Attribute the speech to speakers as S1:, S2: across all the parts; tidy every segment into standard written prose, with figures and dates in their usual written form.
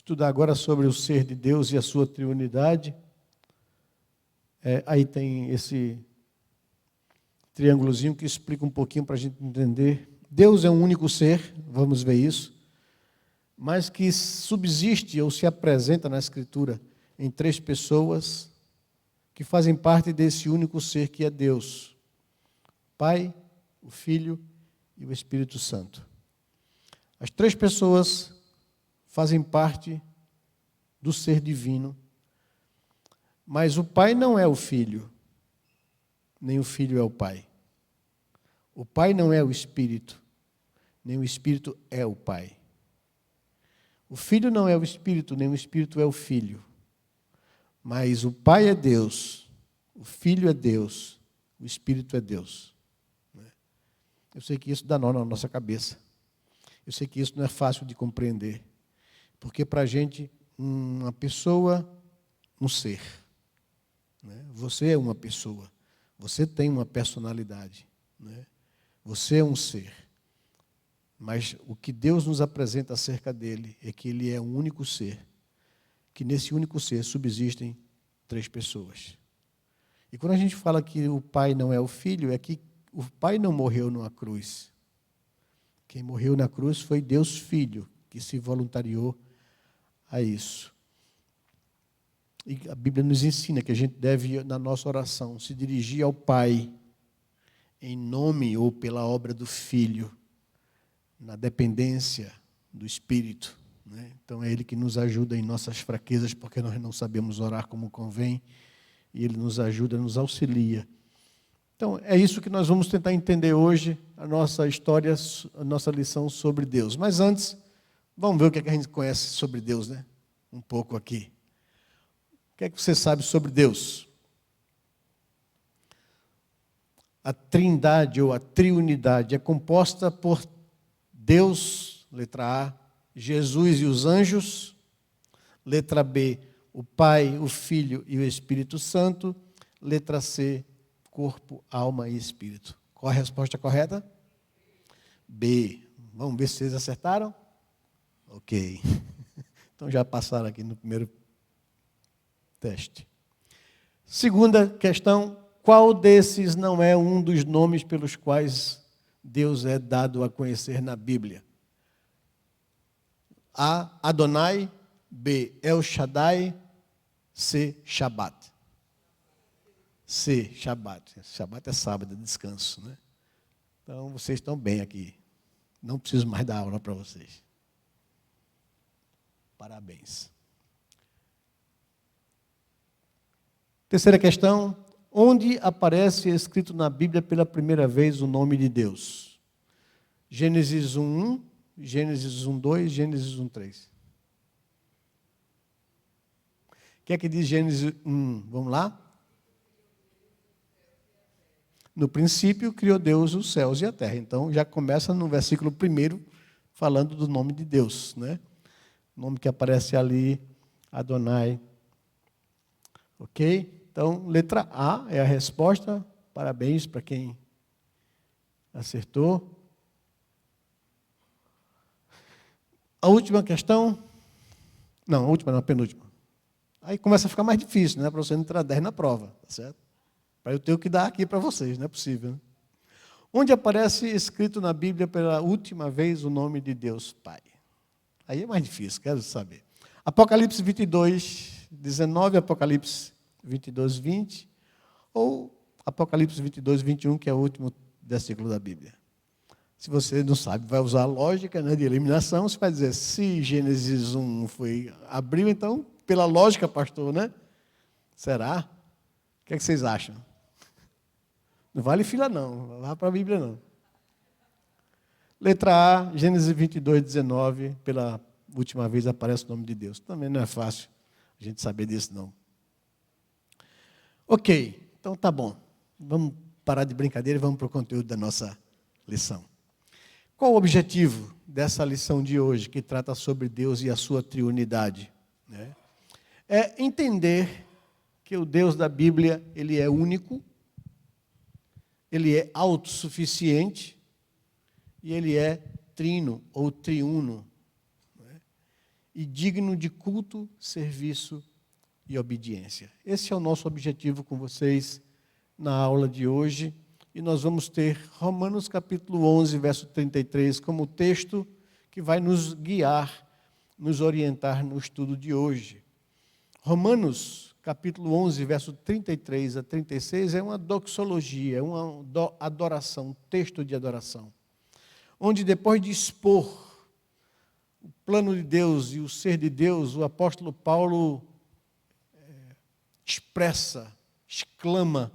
S1: estudar agora sobre o ser de Deus e a sua triunidade. Aí tem esse triângulozinho que explica um pouquinho para a gente entender. Deus é um único ser, vamos ver isso, mas que subsiste ou se apresenta na Escritura em três pessoas que fazem parte desse único ser que é Deus: Pai, o Filho e o Espírito Santo. As três pessoas fazem parte do ser divino, mas o Pai não é o Filho, nem o Filho é o Pai. O Pai não é o Espírito, nem o Espírito é o Pai. O Filho não é o Espírito, nem o Espírito é o Filho. Mas o Pai é Deus, o Filho é Deus, o Espírito é Deus. Eu sei que isso dá nó na nossa cabeça. Eu sei que isso não é fácil de compreender. Porque para a gente, uma pessoa, um ser. Você é uma pessoa. Você tem uma personalidade. Você é um ser. Mas o que Deus nos apresenta acerca dele é que ele é um único ser. Que nesse único ser subsistem três pessoas. E quando a gente fala que o Pai não é o Filho, é que o Pai não morreu numa cruz. Quem morreu na cruz foi Deus Filho, que se voluntariou a isso. E a Bíblia nos ensina que a gente deve, na nossa oração, se dirigir ao Pai em nome ou pela obra do Filho, na dependência do Espírito. Então é Ele que nos ajuda em nossas fraquezas, porque nós não sabemos orar como convém, e Ele nos ajuda, nos auxilia. Então é isso que nós vamos tentar entender hoje, a nossa história, a nossa lição sobre Deus. Mas antes, vamos ver o que a gente conhece sobre Deus, um pouco aqui. O que é que você sabe sobre Deus? A trindade ou a triunidade é composta por Deus, letra A, Jesus e os anjos, letra B, o Pai, o Filho e o Espírito Santo, letra C, corpo, alma e espírito. Qual a resposta correta? B. Vamos ver se vocês acertaram? Ok. Então já passaram aqui no primeiro teste. Segunda questão: qual desses não é um dos nomes pelos quais Deus é dado a conhecer na Bíblia? A, Adonai. B, El Shaddai. C, Shabat. C, Shabat. Shabat é sábado, é descanso, Então, vocês estão bem aqui. Não preciso mais dar aula para vocês. Parabéns. Terceira questão: onde aparece escrito na Bíblia pela primeira vez o nome de Deus? Gênesis 1:1, Gênesis 1:2, Gênesis 1:3. O que é que diz Gênesis 1? Vamos lá? No princípio, criou Deus os céus e a terra. Então, já começa no versículo 1 falando do nome de Deus, O nome que aparece ali, Adonai. Ok? Então, letra A é a resposta. Parabéns para quem acertou. A última questão. Não, a última não, a penúltima. Aí começa a ficar mais difícil, Para você não tirar 10 na prova, tá certo? Para eu ter o que dar aqui para vocês, não é possível, Onde aparece escrito na Bíblia pela última vez o nome de Deus Pai? Aí é mais difícil, quero saber. Apocalipse 22:19, Apocalipse 22:20, ou Apocalipse 22:21, que é o último versículo da Bíblia. Se você não sabe, vai usar a lógica de eliminação, você vai dizer, se Gênesis 1 abriu, então, pela lógica, pastor, Será? O que é que vocês acham? Não vale fila não, não vá para a Bíblia não. Letra A, Gênesis 22:19, pela última vez aparece o nome de Deus. Também não é fácil a gente saber disso não. Ok, então tá bom. Vamos parar de brincadeira e vamos para o conteúdo da nossa lição. Qual o objetivo dessa lição de hoje, que trata sobre Deus e a sua triunidade? É entender que o Deus da Bíblia, ele é único, ele é autossuficiente e ele é trino ou triuno. e digno de culto, serviço e obediência. Esse é o nosso objetivo com vocês na aula de hoje. E nós vamos ter Romanos capítulo 11, verso 33, como texto que vai nos guiar, nos orientar no estudo de hoje. Romanos capítulo 11, verso 33 a 36 é uma doxologia, é uma adoração, um texto de adoração, onde depois de expor o plano de Deus e o ser de Deus, o apóstolo Paulo exclama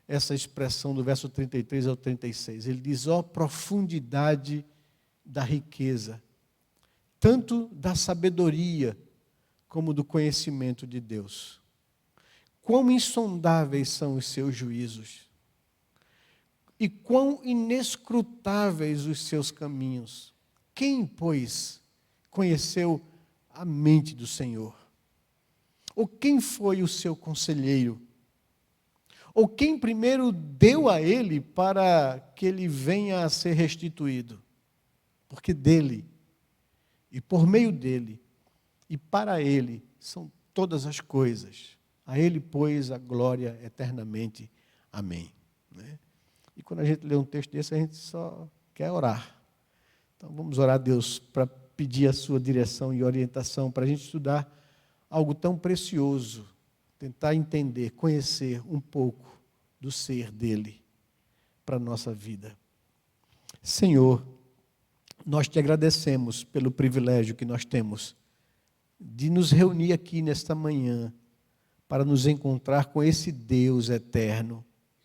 S1: essa expressão do verso 33 ao 36. Ele diz: ó profundidade da riqueza, tanto da sabedoria como do conhecimento de Deus. Quão insondáveis são os seus juízos e quão inescrutáveis os seus caminhos. Quem, pois, conheceu a mente do Senhor? Ou quem foi o seu conselheiro? Ou quem primeiro deu a ele para que ele venha a ser restituído? Porque dele, e por meio dele, e para ele, são todas as coisas. A ele, pois, a glória eternamente. Amém. E quando a gente lê um texto desse, a gente só quer orar. Então vamos orar a Deus para pedir a sua direção e orientação para a gente estudar algo tão precioso, tentar entender, conhecer um pouco do ser dele para a nossa vida. Senhor, nós te agradecemos pelo privilégio que nós temos de nos reunir aqui nesta manhã para nos encontrar com esse Deus eterno,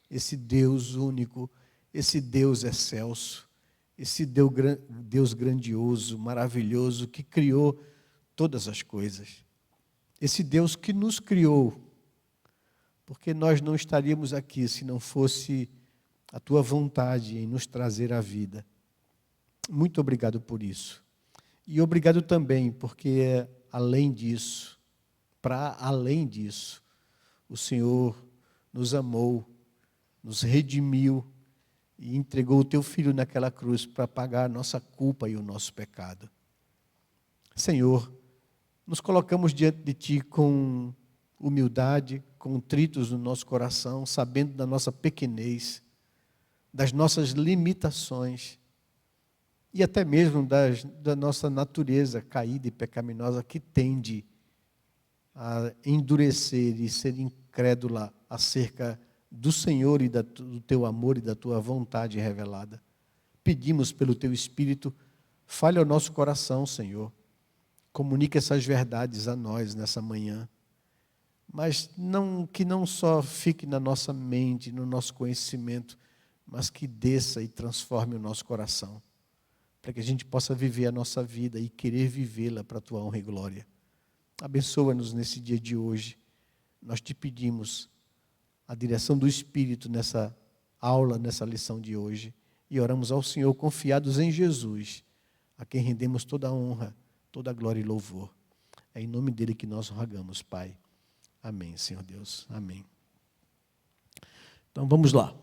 S1: esse Deus único, esse Deus excelso, esse Deus grandioso, maravilhoso, que criou todas as coisas. Esse Deus que nos criou, porque nós não estaríamos aqui se não fosse a tua vontade em nos trazer a vida. Muito obrigado por isso. E obrigado também porque, além disso, para além disso, o Senhor nos amou, nos redimiu e entregou o teu Filho naquela cruz para pagar a nossa culpa e o nosso pecado. Senhor, nos colocamos diante de ti com humildade, contritos no nosso coração, sabendo da nossa pequenez, das nossas limitações e até mesmo da nossa natureza caída e pecaminosa que tende a endurecer e ser incrédula acerca do Senhor e do teu amor e da tua vontade revelada. Pedimos pelo teu Espírito, fale ao nosso coração, Senhor. Comunique essas verdades a nós nessa manhã. Mas que não só fique na nossa mente, no nosso conhecimento, mas que desça e transforme o nosso coração, para que a gente possa viver a nossa vida e querer vivê-la para a tua honra e glória. Abençoa-nos nesse dia de hoje. Nós te pedimos a direção do Espírito nessa aula, nessa lição de hoje, e oramos ao Senhor confiados em Jesus, a quem rendemos toda a honra, toda a glória e louvor. É em nome dele que nós rogamos, Pai. Amém, Senhor Deus. Amém. Então vamos lá.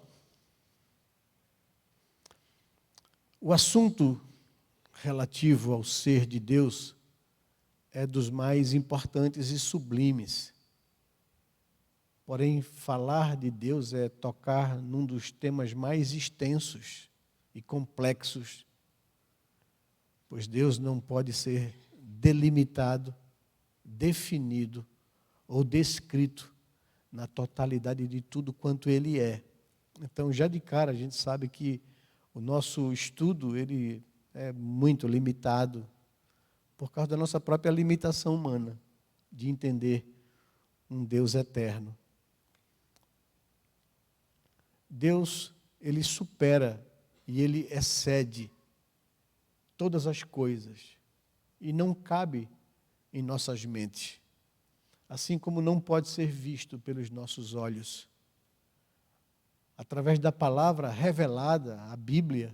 S1: O assunto relativo ao ser de Deus é dos mais importantes e sublimes. Porém, falar de Deus é tocar num dos temas mais extensos e complexos, pois Deus não pode ser delimitado, definido ou descrito na totalidade de tudo quanto Ele é. Então, já de cara, a gente sabe que o nosso estudo ele é muito limitado por causa da nossa própria limitação humana de entender um Deus eterno. Deus, ele supera e ele excede todas as coisas e não cabe em nossas mentes, assim como não pode ser visto pelos nossos olhos. Através da palavra revelada, a Bíblia,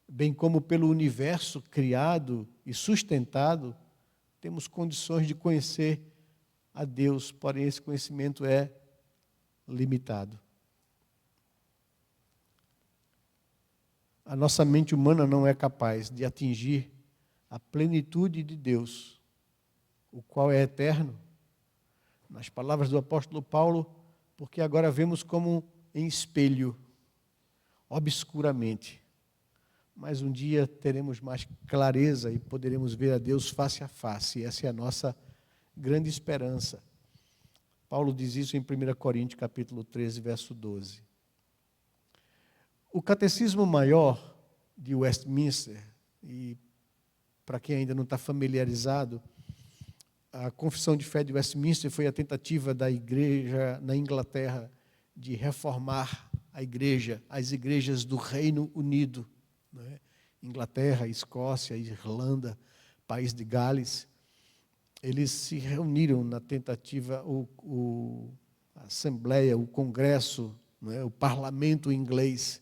S1: bem como pelo universo criado e sustentado, temos condições de conhecer a Deus, porém esse conhecimento é limitado. A nossa mente humana não é capaz de atingir a plenitude de Deus o qual é eterno. Nas palavras do apóstolo Paulo, porque agora vemos como em espelho, obscuramente. Mas um dia teremos mais clareza e poderemos ver a Deus face a face. Essa é a nossa grande esperança. Paulo diz isso em 1 Coríntios, capítulo 13, verso 12. O Catecismo Maior de Westminster, e para quem ainda não está familiarizado, a Confissão de Fé de Westminster foi a tentativa da igreja na Inglaterra de reformar a igreja, as igrejas do Reino Unido, né? Inglaterra, Escócia, Irlanda, País de Gales. Eles se reuniram na tentativa, a Assembleia, o Congresso, né? O Parlamento inglês,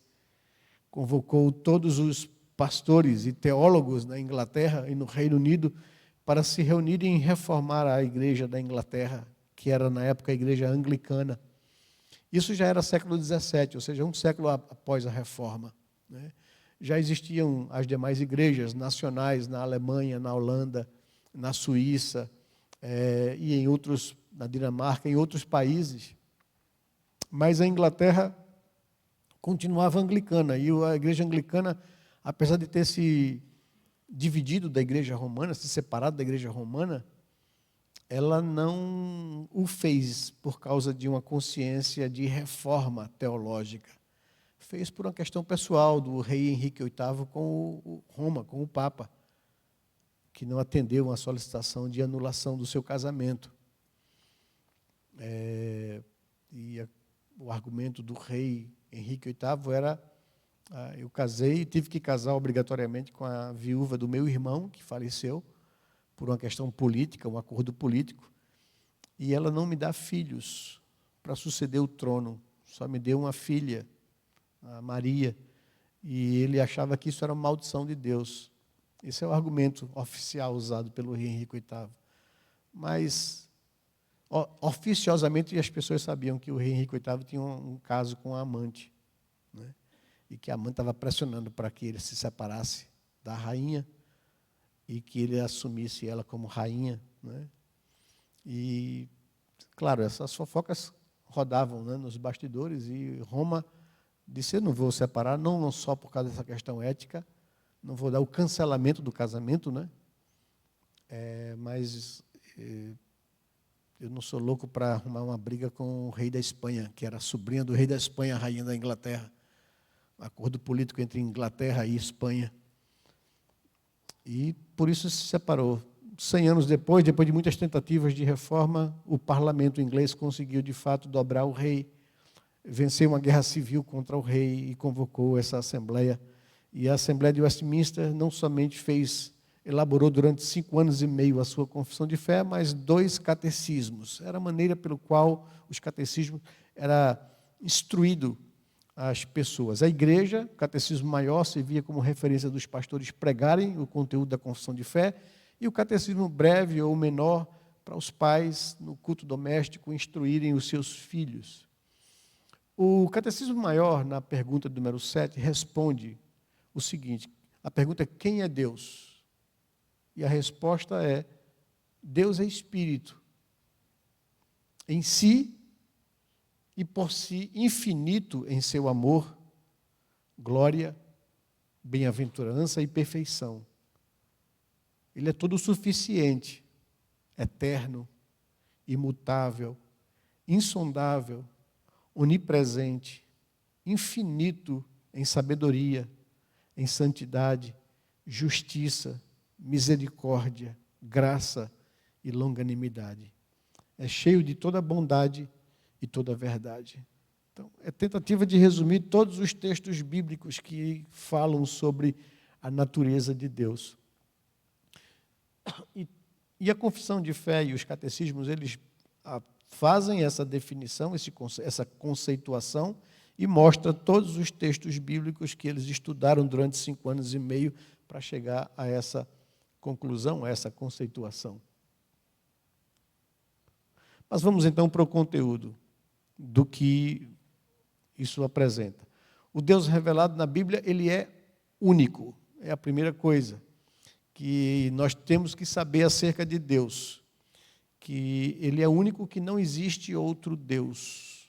S1: convocou todos os pastores e teólogos na Inglaterra e no Reino Unido para se reunirem e reformar a igreja da Inglaterra, que era na época a igreja anglicana. Isso já era século XVII, ou seja, um século após a reforma, né? Já existiam as demais igrejas nacionais na Alemanha, na Holanda, na Suíça, e em outros, na Dinamarca, em outros países. Mas a Inglaterra continuava anglicana, e a igreja anglicana, apesar de ter se dividido da igreja romana, se separado da igreja romana, ela não o fez por causa de uma consciência de reforma teológica. Fez por uma questão pessoal do rei Henrique VIII com Roma, com o Papa, que não atendeu uma solicitação de anulação do seu casamento. O argumento do rei Henrique VIII era: eu casei e tive que casar obrigatoriamente com a viúva do meu irmão, que faleceu, por uma questão política, um acordo político, e ela não me dá filhos para suceder o trono, só me deu uma filha, a Maria, e ele achava que isso era uma maldição de Deus. Esse é o argumento oficial usado pelo rei Henrique VIII. Mas, oficiosamente, as pessoas sabiam que o rei Henrique VIII tinha um caso com a amante, né? E que a amante estava pressionando para que ele se separasse da rainha e que ele assumisse ela como rainha, né? E, claro, essas fofocas rodavam, né, nos bastidores, e Roma disse: eu não vou separar, não só por causa dessa questão ética, não vou dar o cancelamento do casamento, né? Mas eu não sou louco para arrumar uma briga com o rei da Espanha, que era a sobrinha do rei da Espanha, a rainha da Inglaterra. Um acordo político entre Inglaterra e Espanha. E por isso se separou. 100 anos depois de muitas tentativas de reforma, o parlamento inglês conseguiu, de fato, dobrar o rei, venceu uma guerra civil contra o rei e convocou essa assembleia. E a Assembleia de Westminster não somente elaborou durante 5 anos e meio a sua confissão de fé, mas 2 catecismos. Era a maneira pelo qual os catecismos era instruído às pessoas. A igreja, o catecismo maior, servia como referência dos pastores pregarem o conteúdo da confissão de fé, e o catecismo breve ou menor para os pais, no culto doméstico, instruírem os seus filhos. O catecismo maior, na pergunta número 7, responde o seguinte: a pergunta é: quem é Deus? E a resposta é: Deus é espírito, em si e por si infinito em seu amor, glória, bem-aventurança e perfeição. Ele é todo suficiente, eterno, imutável, insondável, onipresente, infinito em sabedoria, em santidade, justiça, misericórdia, graça e longanimidade. É cheio de toda bondade e toda verdade. Então, é tentativa de resumir todos os textos bíblicos que falam sobre a natureza de Deus. E a confissão de fé e os catecismos, eles fazem essa definição, essa conceituação, e mostra todos os textos bíblicos que eles estudaram durante 5 anos e meio para chegar a essa conclusão, a essa conceituação. Mas vamos então para o conteúdo do que isso apresenta. O Deus revelado na Bíblia, ele é único. É a primeira coisa que nós temos que saber acerca de Deus. que Ele é único, que não existe outro Deus.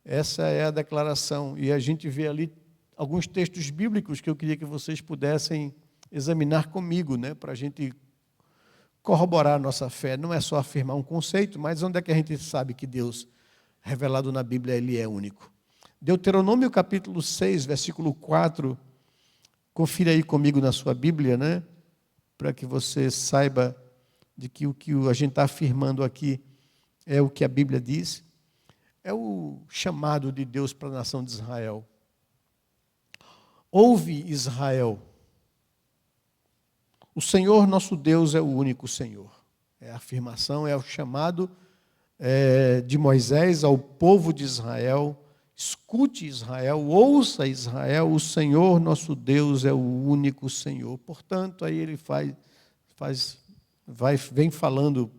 S1: Essa é a declaração. E a gente vê ali alguns textos bíblicos que eu queria que vocês pudessem examinar comigo, né, para a gente corroborar a nossa fé. Não é só afirmar um conceito, mas onde é que a gente sabe que Deus, revelado na Bíblia, Ele é único? Deuteronômio capítulo 6, versículo 4, confira aí comigo na sua Bíblia, né, para que você saiba de que o que a gente está afirmando aqui é o que a Bíblia diz. É o chamado de Deus para a nação de Israel. Ouve, Israel, o Senhor nosso Deus é o único Senhor. É a afirmação, é o chamado de Moisés ao povo de Israel. Escute, Israel, ouça, Israel, o Senhor nosso Deus é o único Senhor. Portanto, aí ele vem falando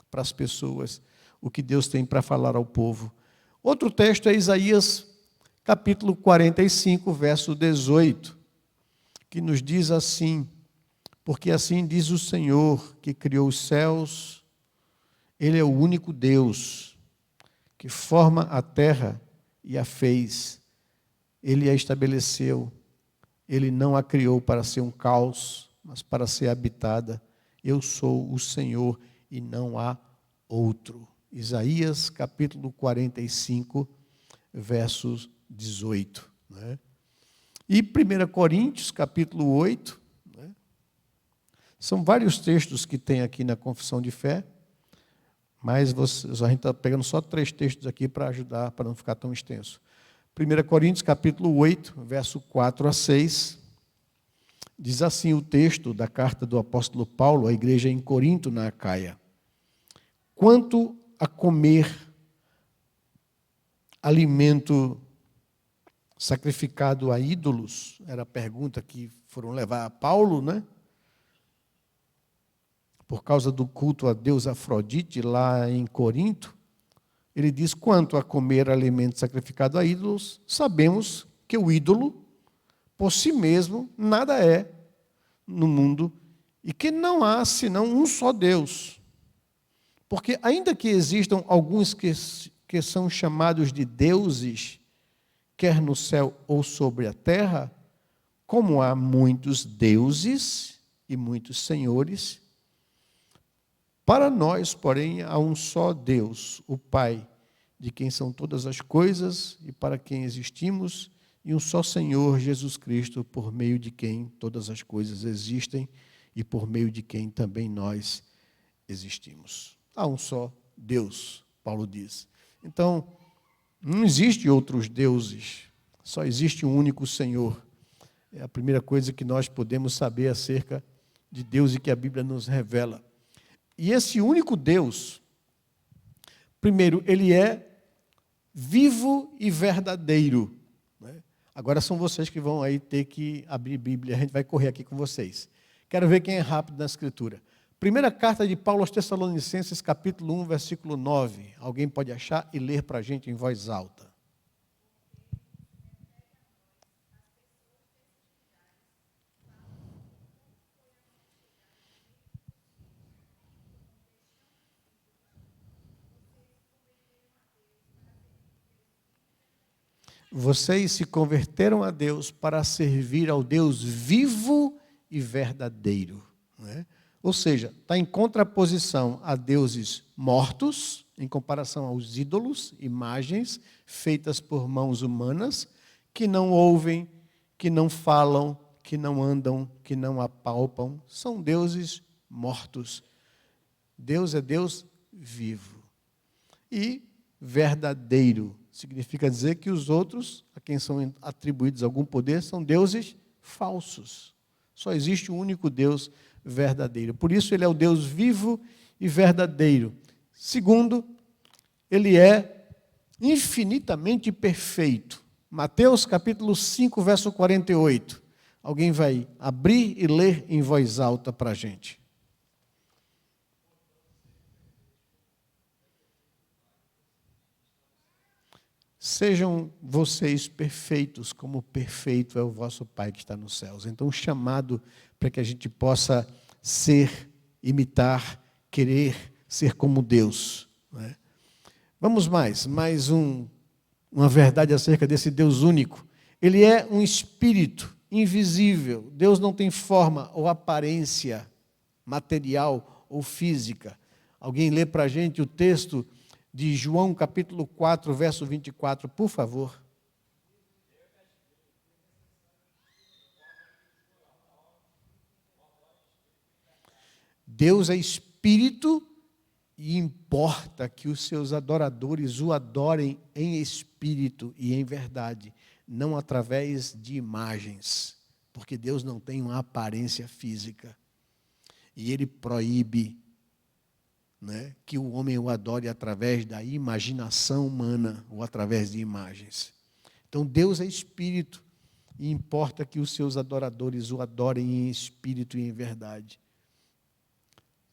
S1: para as pessoas o que Deus tem para falar ao povo. Outro texto é Isaías capítulo 45, verso 18, que nos diz assim: porque assim diz o Senhor, que criou os céus, Ele é o único Deus, que forma a terra e a fez. Ele a estabeleceu. Ele não a criou para ser um caos, mas para ser habitada. Eu sou o Senhor e não há outro. Isaías capítulo 45, versos 18. Né? E 1 Coríntios capítulo 8. Né? São vários textos que tem aqui na Confissão de Fé, mas a gente está pegando só 3 textos aqui para ajudar, para não ficar tão extenso. 1 Coríntios capítulo 8, verso 4 a 6. Diz assim o texto da carta do apóstolo Paulo à igreja em Corinto, na Acaia: quanto a comer alimento sacrificado a ídolos, era a pergunta que foram levar a Paulo, né? Por causa do culto a Deus Afrodite lá em Corinto, ele diz: quanto a comer alimento sacrificado a ídolos, sabemos que o ídolo, por si mesmo, nada é no mundo e que não há senão um só Deus. Porque ainda que existam alguns que são chamados de deuses, quer no céu ou sobre a terra, como há muitos deuses e muitos senhores, para nós, porém, há um só Deus, o Pai, de quem são todas as coisas e para quem existimos, e um só Senhor, Jesus Cristo, por meio de quem todas as coisas existem e por meio de quem também nós existimos. Há um só Deus, Paulo diz. Então, não existe outros deuses, só existe um único Senhor. É a primeira coisa que nós podemos saber acerca de Deus e que a Bíblia nos revela. E esse único Deus, primeiro, ele é vivo e verdadeiro. Né? Agora são vocês que vão aí ter que abrir Bíblia, a gente vai correr aqui com vocês. Quero ver quem é rápido na Escritura. Primeira carta de Paulo aos Tessalonicenses, capítulo 1, versículo 9. Alguém pode achar e ler para a gente em voz alta. Vocês se converteram a Deus para servir ao Deus vivo e verdadeiro. Não é? Ou seja, está em contraposição a deuses mortos, em comparação aos ídolos, imagens feitas por mãos humanas, que não ouvem, que não falam, que não andam, que não apalpam. São deuses mortos. Deus é Deus vivo. E verdadeiro. Significa dizer que os outros, a quem são atribuídos algum poder, são deuses falsos. Só existe um único Deus verdadeiro. Por isso, ele é o Deus vivo e verdadeiro. Segundo, ele é infinitamente perfeito. Mateus capítulo 5, verso 48. Alguém vai abrir e ler em voz alta para a gente. Sejam vocês perfeitos, como perfeito é o vosso Pai que está nos céus. Então, o chamado para que a gente possa ser, imitar querer ser como Deus. Né? Vamos mais uma verdade acerca desse Deus único. Ele é um espírito invisível. Deus não tem forma ou aparência material ou física. Alguém lê para a gente o texto de João, capítulo 4, verso 24, por favor. Deus é espírito e importa que os seus adoradores o adorem em espírito e em verdade, não através de imagens, porque Deus não tem uma aparência física. E Ele proíbe, né, que o homem o adore através da imaginação humana ou através de imagens. Então Deus é espírito e importa que os seus adoradores o adorem em espírito e em verdade.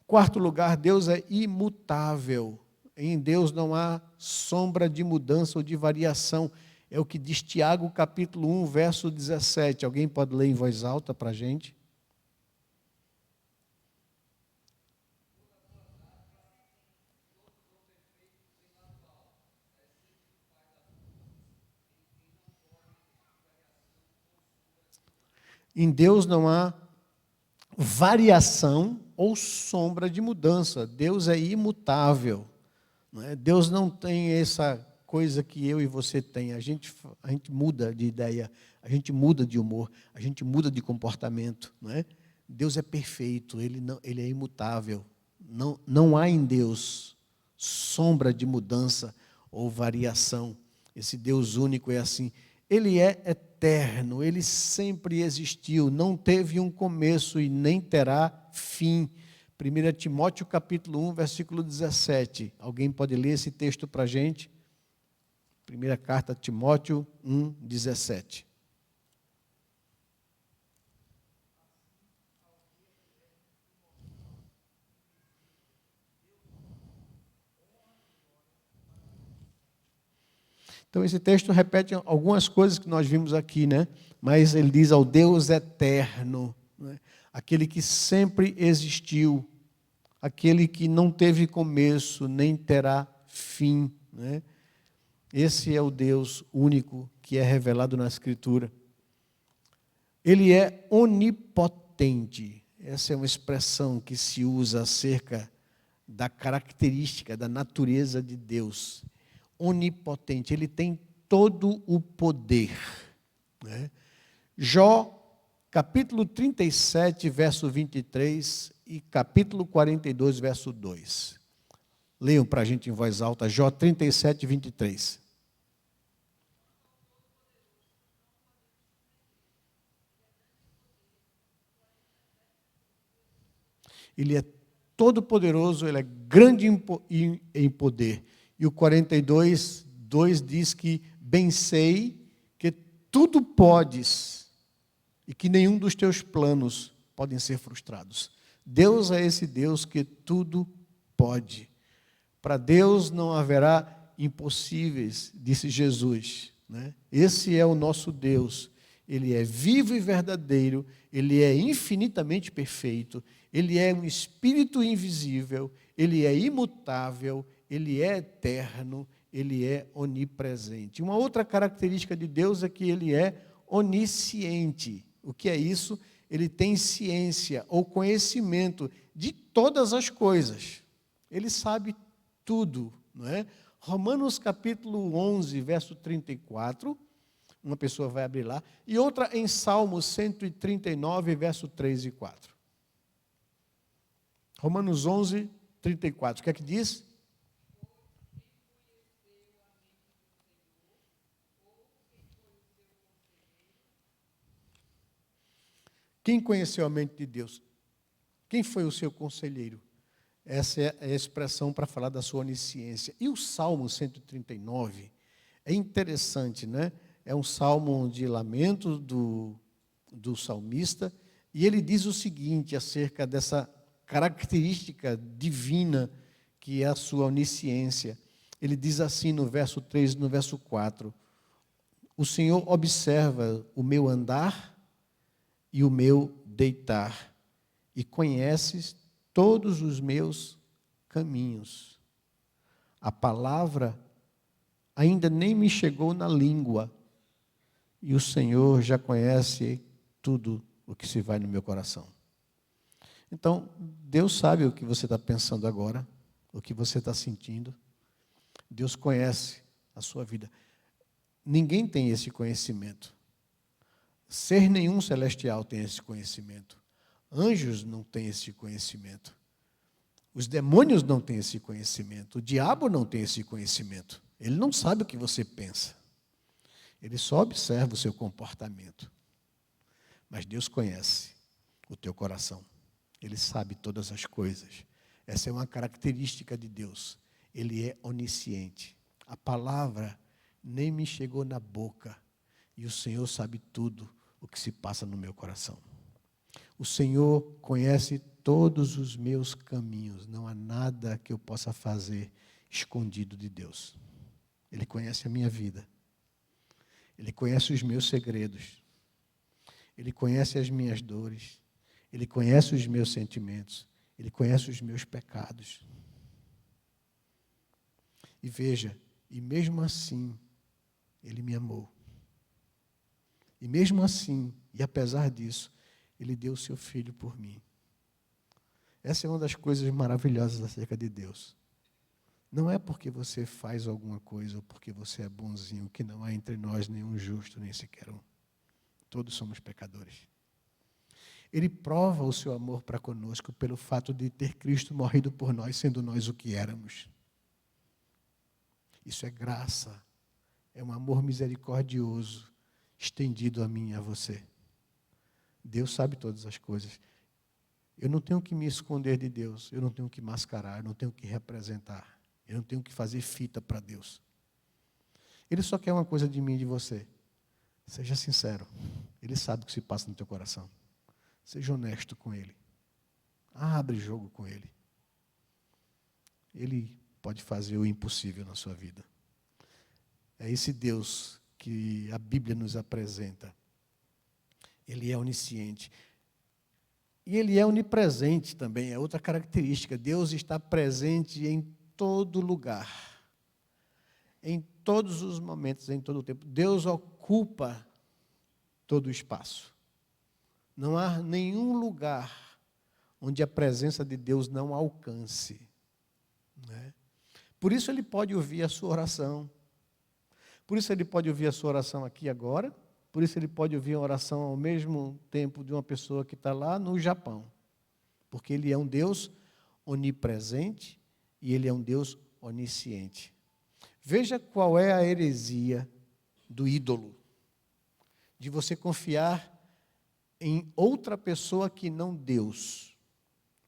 S1: Quarto lugar, Deus é imutável. Em Deus não há sombra de mudança ou de variação. É o que diz Tiago, capítulo 1, verso 17. Alguém pode ler em voz alta para a gente? Em Deus não há variação ou sombra de mudança. Deus é imutável. Não é? Deus não tem essa coisa que eu e você tem. A gente muda de ideia, a gente muda de humor, a gente muda de comportamento. Não é? Deus é perfeito, ele é imutável. Não há em Deus sombra de mudança ou variação. Esse Deus único é assim. Ele é eterno, ele sempre existiu, não teve um começo e nem terá fim. 1 Timóteo capítulo 1, versículo 17. Alguém pode ler esse texto para a gente? Primeira carta a Timóteo 1, 17. Então, esse texto repete algumas coisas que nós vimos aqui, né? Mas ele diz ao Deus eterno, né? Aquele que sempre existiu, aquele que não teve começo, nem terá fim, né? Esse é o Deus único que é revelado na Escritura. Ele é onipotente. Essa é uma expressão que se usa acerca da característica, da natureza de Deus. Onipotente, ele tem todo o poder. Né? Jó, capítulo 37, verso 23 e capítulo 42, verso 2. Leiam para a gente em voz alta, Jó 37, 23. Ele é todo-poderoso, ele é grande em poder. E o 42, 2 diz que bem sei que tudo podes e que nenhum dos teus planos podem ser frustrados. Deus é esse Deus que tudo pode. Para Deus não haverá impossíveis, disse Jesus. Né? Esse é o nosso Deus. Ele é vivo e verdadeiro, ele é infinitamente perfeito, ele é um espírito invisível, ele é imutável, ele é eterno, ele é onipresente. Uma outra característica de Deus é que ele é onisciente. O que é isso? Ele tem ciência ou conhecimento de todas as coisas. Ele sabe tudo, não é? Romanos capítulo 11, verso 34, uma pessoa vai abrir lá, e outra em Salmos 139, verso 3 e 4. Romanos 11, 34, o que é que diz? Quem conheceu a mente de Deus? Quem foi o seu conselheiro? Essa é a expressão para falar da sua onisciência. E o Salmo 139 é interessante, né? É um salmo de lamento do salmista, e ele diz o seguinte acerca dessa característica divina que é a sua onisciência. Ele diz assim no verso 3 e no verso 4: o Senhor observa o meu andar e o meu deitar, e conheces todos os meus caminhos. A palavra ainda nem me chegou na língua, e o Senhor já conhece tudo o que se vai no meu coração. Então, Deus sabe o que você está pensando agora, o que você está sentindo. Deus conhece a sua vida. Ninguém tem esse conhecimento. Ser nenhum celestial tem esse conhecimento. Anjos não têm esse conhecimento. Os demônios não têm esse conhecimento. O diabo não tem esse conhecimento. Ele não sabe o que você pensa. Ele só observa o seu comportamento. Mas Deus conhece o teu coração. Ele sabe todas as coisas. Essa é uma característica de Deus. Ele é onisciente. A palavra nem me chegou na boca. E o Senhor sabe tudo o que se passa no meu coração. O Senhor conhece todos os meus caminhos. Não há nada que eu possa fazer escondido de Deus. Ele conhece a minha vida. Ele conhece os meus segredos. Ele conhece as minhas dores. Ele conhece os meus sentimentos. Ele conhece os meus pecados. E veja, e mesmo assim, Ele me amou. E mesmo assim, e apesar disso, Ele deu o seu Filho por mim. Essa é uma das coisas maravilhosas acerca de Deus. Não é porque você faz alguma coisa ou porque você é bonzinho que não há entre nós nenhum justo, nem sequer um. Todos somos pecadores. Ele prova o seu amor para conosco pelo fato de ter Cristo morrido por nós, sendo nós o que éramos. Isso é graça. É um amor misericordioso, estendido a mim e a você. Deus sabe todas as coisas. Eu não tenho que me esconder de Deus. Eu não tenho que mascarar. Eu não tenho que representar. Eu não tenho que fazer fita para Deus. Ele só quer uma coisa de mim e de você. Seja sincero. Ele sabe o que se passa no teu coração. Seja honesto com Ele. Abre jogo com Ele. Ele pode fazer o impossível na sua vida. É esse Deus que a Bíblia nos apresenta. Ele é onisciente. E Ele é onipresente também, é outra característica. Deus está presente em todo lugar. Em todos os momentos, em todo o tempo. Deus ocupa todo o espaço. Não há nenhum lugar onde a presença de Deus não alcance. Né? Por isso Ele pode ouvir a sua oração. Por isso Ele pode ouvir a sua oração aqui agora. Por isso Ele pode ouvir a oração ao mesmo tempo de uma pessoa que está lá no Japão. Porque Ele é um Deus onipresente e Ele é um Deus onisciente. Veja qual é a heresia do ídolo. De você confiar em outra pessoa que não Deus.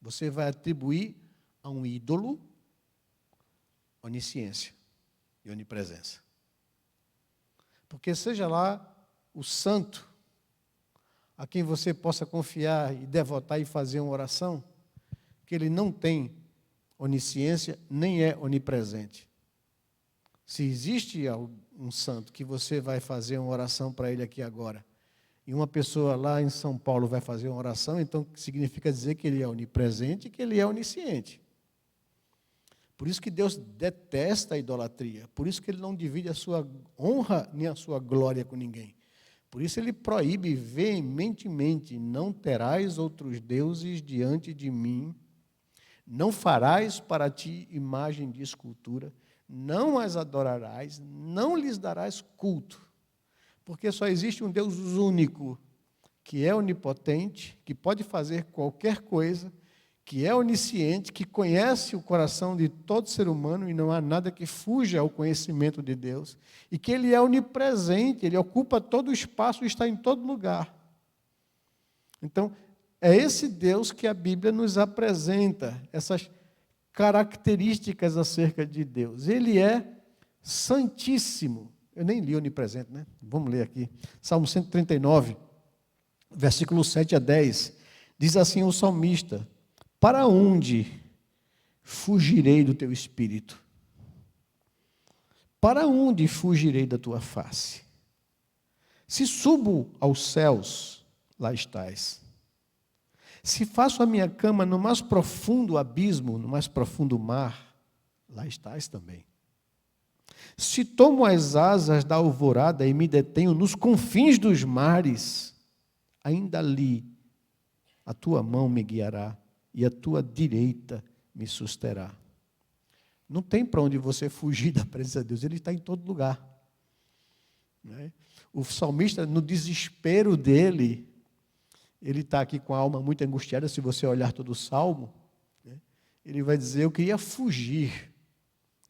S1: Você vai atribuir a um ídolo onisciência e onipresença. Porque seja lá o santo a quem você possa confiar e devotar e fazer uma oração, que ele não tem onisciência nem é onipresente. Se existe um santo que você vai fazer uma oração para ele aqui agora, e uma pessoa lá em São Paulo vai fazer uma oração, então significa dizer que ele é onipresente e que ele é onisciente. Por isso que Deus detesta a idolatria. Por isso que Ele não divide a sua honra nem a sua glória com ninguém. Por isso Ele proíbe veementemente: não terás outros deuses diante de mim, não farás para ti imagem de escultura, não as adorarás, não lhes darás culto. Porque só existe um Deus único, que é onipotente, que pode fazer qualquer coisa, que é onisciente, que conhece o coração de todo ser humano e não há nada que fuja ao conhecimento de Deus, e que Ele é onipresente, Ele ocupa todo o espaço e está em todo lugar. Então, é esse Deus que a Bíblia nos apresenta, essas características acerca de Deus. Ele é santíssimo. Eu nem li onipresente, né? Vamos ler aqui. Salmo 139, versículos 7 a 10. Diz assim o salmista: para onde fugirei do teu espírito? Para onde fugirei da tua face? Se subo aos céus, lá estás. Se faço a minha cama no mais profundo abismo, no mais profundo mar, lá estás também. Se tomo as asas da alvorada e me detenho nos confins dos mares, ainda ali a tua mão me guiará e a tua direita me susterá. Não tem para onde você fugir da presença de Deus, Ele está em todo lugar. Né? O salmista, no desespero dele, ele está aqui com a alma muito angustiada, se você olhar todo o salmo, né? Ele vai dizer, eu queria fugir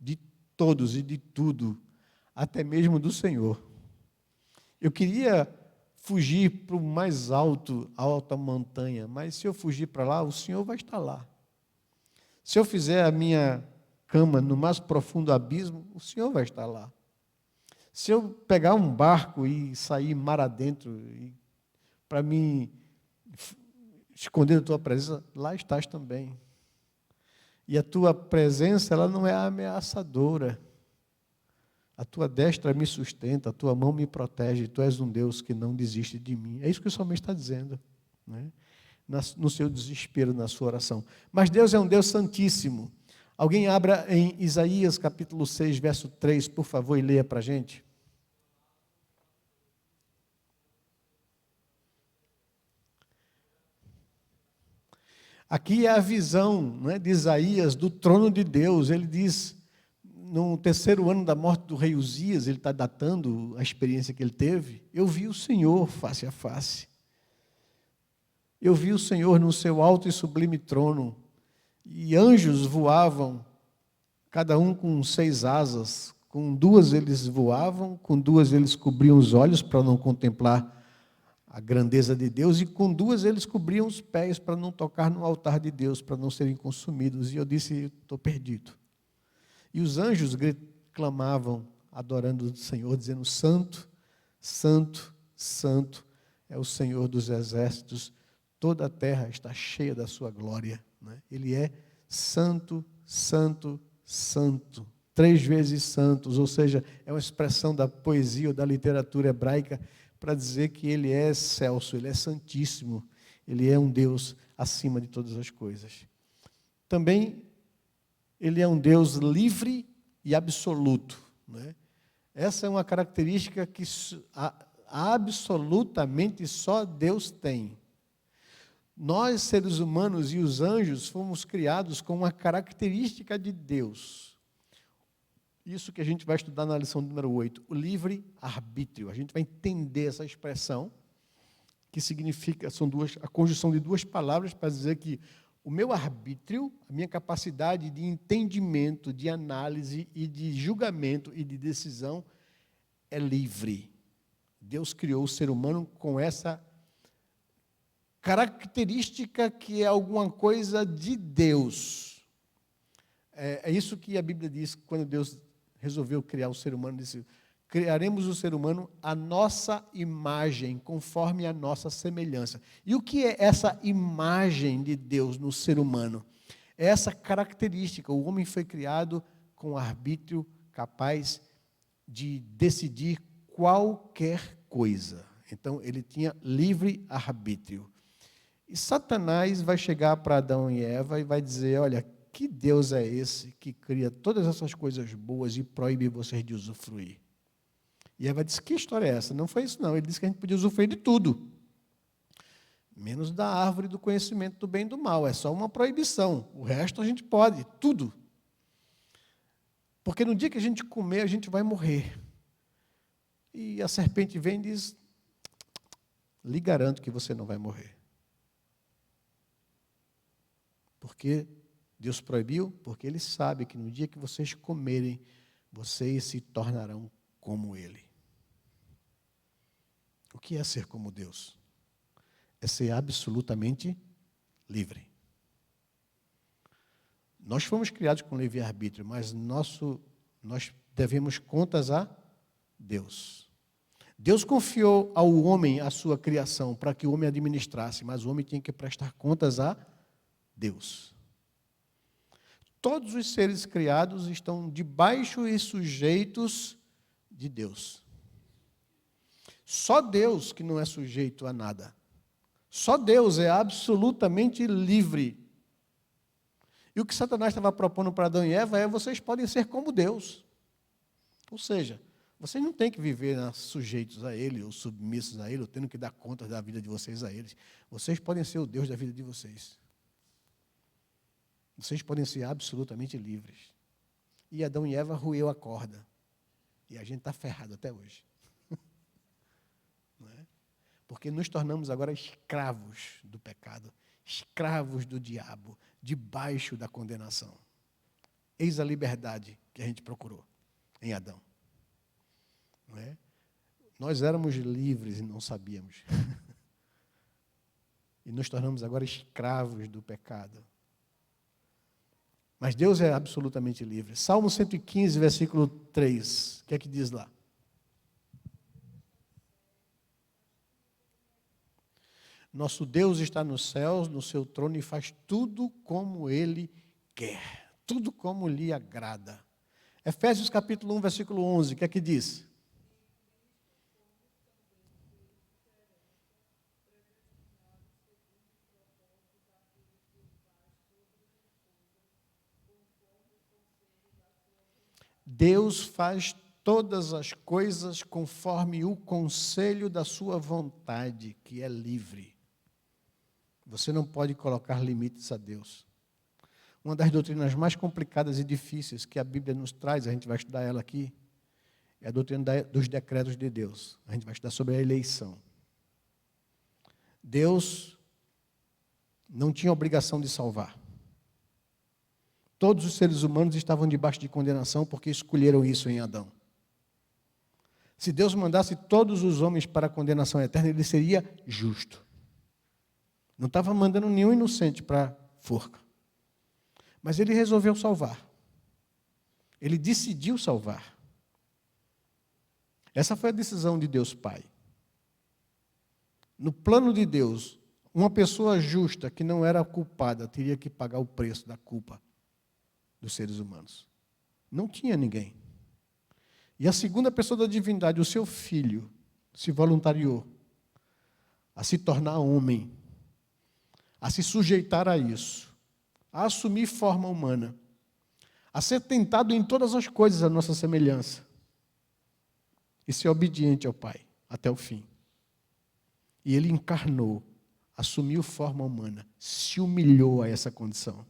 S1: de todos e de tudo, até mesmo do Senhor. Eu queria fugir para o mais alto, a alta montanha, mas se eu fugir para lá, o Senhor vai estar lá. Se eu fizer a minha cama no mais profundo abismo, o Senhor vai estar lá. Se eu pegar um barco e sair mar adentro, para me esconder da tua presença, lá estás também. E a tua presença, ela não é ameaçadora. A tua destra me sustenta, a tua mão me protege, tu és um Deus que não desiste de mim. É isso que o salmista está dizendo, né? No seu desespero, na sua oração. Mas Deus é um Deus santíssimo. Alguém abra em Isaías capítulo 6, verso 3, por favor, e leia para a gente. Aqui é a visão, né, de Isaías do trono de Deus. Ele diz, no terceiro ano da morte do rei Uzias, ele está datando a experiência que ele teve, eu vi o Senhor face a face. Eu vi o Senhor no seu alto e sublime trono, e anjos voavam, cada um com 6 asas. Com 2 eles voavam, com 2 eles cobriam os olhos para não contemplar a grandeza de Deus, e com 2 eles cobriam os pés para não tocar no altar de Deus, para não serem consumidos. E eu disse, estou perdido. E os anjos clamavam, adorando o Senhor, dizendo, Santo, Santo, Santo é o Senhor dos exércitos, toda a terra está cheia da sua glória. Né? Ele é Santo, Santo, Santo, 3 vezes santos, ou seja, é uma expressão da poesia ou da literatura hebraica para dizer que Ele é excelso, Ele é santíssimo, Ele é um Deus acima de todas as coisas. Também Ele é um Deus livre e absoluto. Né? Essa é uma característica que absolutamente só Deus tem. Nós, seres humanos e os anjos, fomos criados com uma característica de Deus. Isso que a gente vai estudar na lição número 8, o livre-arbítrio. A gente vai entender essa expressão, que significa, a conjunção de 2 palavras para dizer que o meu arbítrio, a minha capacidade de entendimento, de análise e de julgamento e de decisão é livre. Deus criou o ser humano com essa característica que é alguma coisa de Deus. É isso que a Bíblia diz quando Deus resolveu criar o ser humano. Disse, criaremos o ser humano à nossa imagem, conforme a nossa semelhança. E o que é essa imagem de Deus no ser humano? É essa característica. O homem foi criado com arbítrio capaz de decidir qualquer coisa. Então, ele tinha livre arbítrio. E Satanás vai chegar para Adão e Eva e vai dizer, olha, que Deus é esse que cria todas essas coisas boas e proíbe vocês de usufruir? E Eva disse, que história é essa? Não foi isso não, ele disse que a gente podia usufruir de tudo, menos da árvore do conhecimento do bem e do mal, é só uma proibição, o resto a gente pode, tudo. Porque no dia que a gente comer, a gente vai morrer. E a serpente vem e diz, lhe garanto que você não vai morrer. Porque Deus proibiu? Porque Ele sabe que no dia que vocês comerem, vocês se tornarão como Ele. O que é ser como Deus? É ser absolutamente livre. Nós fomos criados com livre-arbítrio, mas nós devemos contas a Deus. Deus confiou ao homem a sua criação para que o homem administrasse, mas o homem tinha que prestar contas a Deus. Todos os seres criados estão debaixo e sujeitos de Deus. Só Deus que não é sujeito a nada. Só Deus é absolutamente livre. E o que Satanás estava propondo para Adão e Eva é: vocês podem ser como Deus. Ou seja, vocês não têm que viver sujeitos a Ele, ou submissos a Ele, ou tendo que dar conta da vida de vocês a eles. Vocês podem ser o Deus da vida de vocês. Vocês podem ser absolutamente livres. E Adão e Eva roeu a corda. E a gente está ferrado até hoje. Não é? Porque nos tornamos agora escravos do pecado, escravos do diabo, debaixo da condenação. Eis a liberdade que a gente procurou em Adão. Não é? Nós éramos livres e não sabíamos. E nos tornamos agora escravos do pecado. Mas Deus é absolutamente livre. Salmo 115, versículo 3. O que é que diz lá? Nosso Deus está nos céus, no seu trono, e faz tudo como Ele quer. Tudo como lhe agrada. Efésios capítulo 1, versículo 11. O que é que diz? Deus faz todas as coisas conforme o conselho da sua vontade, que é livre. Você não pode colocar limites a Deus. Uma das doutrinas mais complicadas e difíceis que a Bíblia nos traz, a gente vai estudar ela aqui, é a doutrina dos decretos de Deus. A gente vai estudar sobre a eleição. Deus não tinha obrigação de salvar. Todos os seres humanos estavam debaixo de condenação porque escolheram isso em Adão. Se Deus mandasse todos os homens para a condenação eterna, ele seria justo. Não estava mandando nenhum inocente para a forca. Mas ele resolveu salvar. Ele decidiu salvar. Essa foi a decisão de Deus Pai. No plano de Deus, uma pessoa justa que não era culpada teria que pagar o preço da culpa dos seres humanos. Não tinha ninguém. E a segunda pessoa da divindade, o seu filho, se voluntariou a se tornar homem, a se sujeitar a isso, a assumir forma humana, a ser tentado em todas as coisas à nossa semelhança e ser obediente ao Pai até o fim. E ele encarnou, assumiu forma humana, se humilhou a essa condição.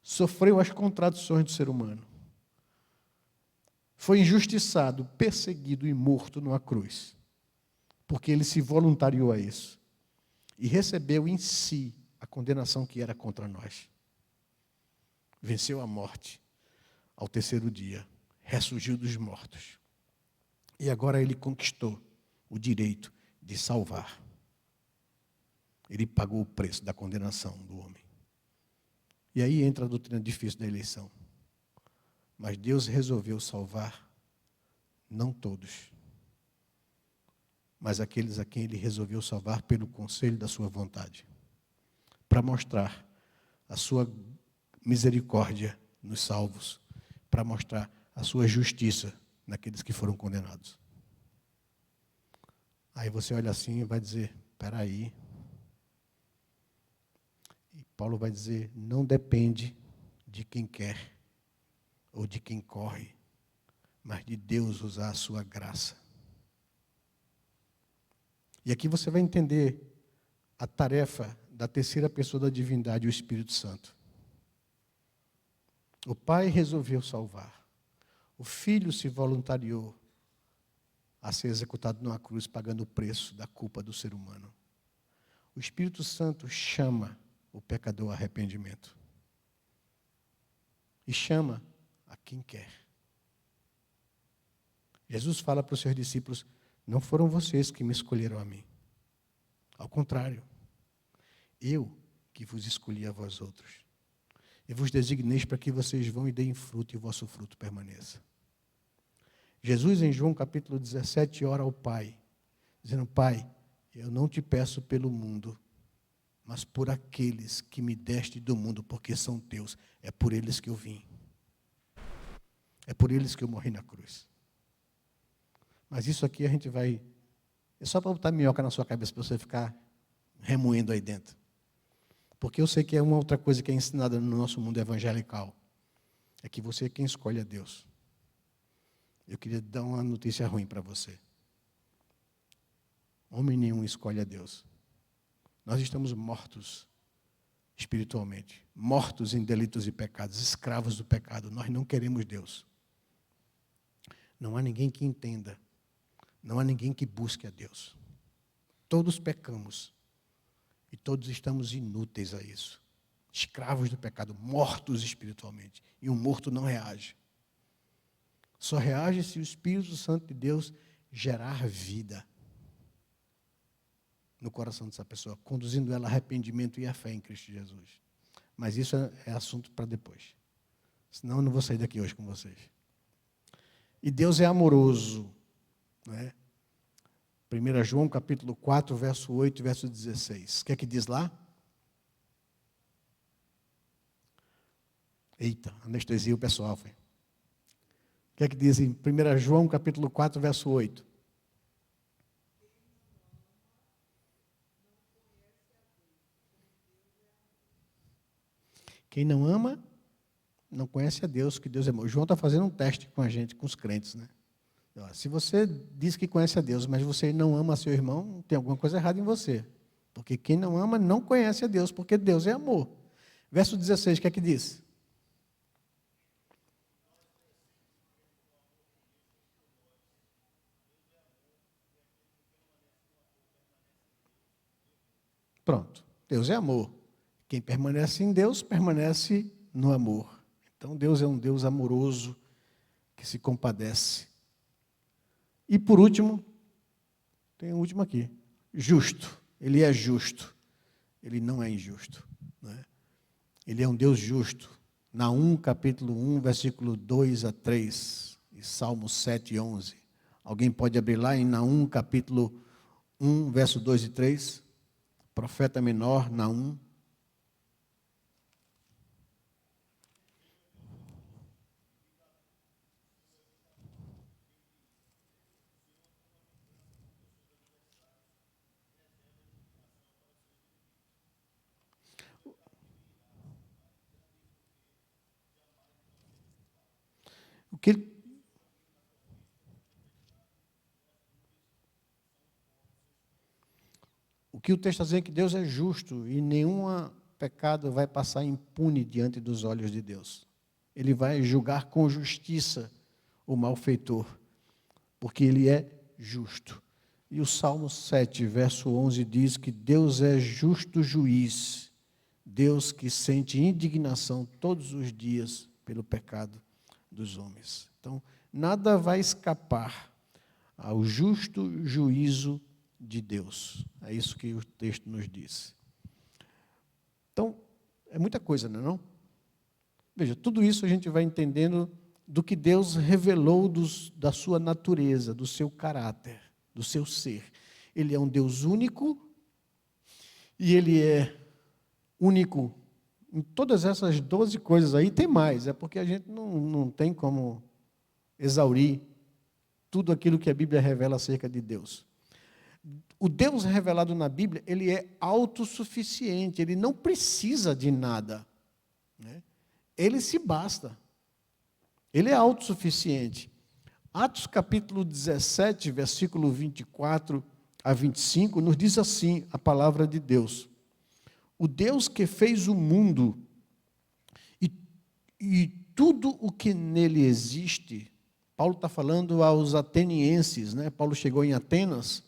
S1: Sofreu as contradições do ser humano. Foi injustiçado, perseguido e morto numa cruz. Porque ele se voluntariou a isso. E recebeu em si a condenação que era contra nós. Venceu a morte ao terceiro dia. Ressurgiu dos mortos. E agora ele conquistou o direito de salvar. Ele pagou o preço da condenação do homem. E aí entra a doutrina difícil da eleição. Mas Deus resolveu salvar, não todos, mas aqueles a quem Ele resolveu salvar pelo conselho da sua vontade, para mostrar a sua misericórdia nos salvos, para mostrar a sua justiça naqueles que foram condenados. Aí você olha assim e vai dizer: espera aí. E Paulo vai dizer: não depende de quem quer ou de quem corre, mas de Deus usar a sua graça. E aqui você vai entender a tarefa da terceira pessoa da divindade, o Espírito Santo. O Pai resolveu salvar. O Filho se voluntariou a ser executado numa cruz, pagando o preço da culpa do ser humano. O Espírito Santo chama o pecador ao arrependimento. E chama a quem quer. Jesus fala para os seus discípulos: não foram vocês que me escolheram a mim. Ao contrário, eu que vos escolhi a vós outros. E vos designei para que vocês vão e deem fruto e o vosso fruto permaneça. Jesus, em João capítulo 17, ora ao Pai, dizendo: Pai, eu não te peço pelo mundo, mas por aqueles que me deste do mundo, porque são teus. É por eles que eu vim. É por eles que eu morri na cruz. Mas isso aqui a gente vai... É só para botar minhoca na sua cabeça, para você ficar remoendo aí dentro. Porque eu sei que é uma outra coisa que é ensinada no nosso mundo evangelical. É que você é quem escolhe a Deus. Eu queria dar uma notícia ruim para você. Homem nenhum escolhe a Deus. Nós estamos mortos espiritualmente, mortos em delitos e pecados, escravos do pecado. Nós não queremos Deus. Não há ninguém que entenda. Não há ninguém que busque a Deus. Todos pecamos. E todos estamos inúteis a isso. Escravos do pecado, mortos espiritualmente. E um morto não reage. Só reage se o Espírito Santo de Deus gerar vida no coração dessa pessoa, conduzindo ela ao arrependimento e à fé em Cristo Jesus. Mas isso é assunto para depois. Senão eu não vou sair daqui hoje com vocês. E Deus é amoroso. Não é? 1 João capítulo 4, verso 8 e verso 16. O que é que diz lá? Eita, anestesia o pessoal. Foi. O que é que diz em 1 João capítulo 4, verso 8? Quem não ama, não conhece a Deus, que Deus é amor. João está fazendo um teste com a gente, com os crentes, né? Se você diz que conhece a Deus, mas você não ama seu irmão, tem alguma coisa errada em você. Porque quem não ama não conhece a Deus, porque Deus é amor. Verso 16, o que é que diz? Pronto, Deus é amor. Quem permanece em Deus, permanece no amor. Então, Deus é um Deus amoroso, que se compadece. E, por último, tem o último aqui, justo. Ele é justo. Ele não é injusto. Né? Ele é um Deus justo. Naum, capítulo 1, versículo 2 a 3, e Salmo 7, 11. Alguém pode abrir lá em Naum, capítulo 1, verso 2 e 3? Profeta menor, Naum. O que o texto está dizendo é que Deus é justo e nenhum pecado vai passar impune diante dos olhos de Deus. Ele vai julgar com justiça o malfeitor, porque ele é justo. E o Salmo 7, verso 11 diz que Deus é justo juiz, Deus que sente indignação todos os dias pelo pecado dos homens. Então, nada vai escapar ao justo juízo de Deus. É isso que o texto nos diz. Então, é muita coisa, não é não? Veja, tudo isso a gente vai entendendo do que Deus revelou da sua natureza, do seu caráter, do seu ser. Ele é um Deus único e ele é único em todas essas 12 coisas aí. Tem mais, é porque a gente não tem como exaurir tudo aquilo que a Bíblia revela acerca de Deus. O Deus revelado na Bíblia, ele é autossuficiente, ele não precisa de nada. Né? Ele se basta. Ele é autossuficiente. Atos capítulo 17, versículo 24 a 25, nos diz assim a palavra de Deus. O Deus que fez o mundo e tudo o que nele existe. Paulo está falando aos atenienses, né? Paulo chegou em Atenas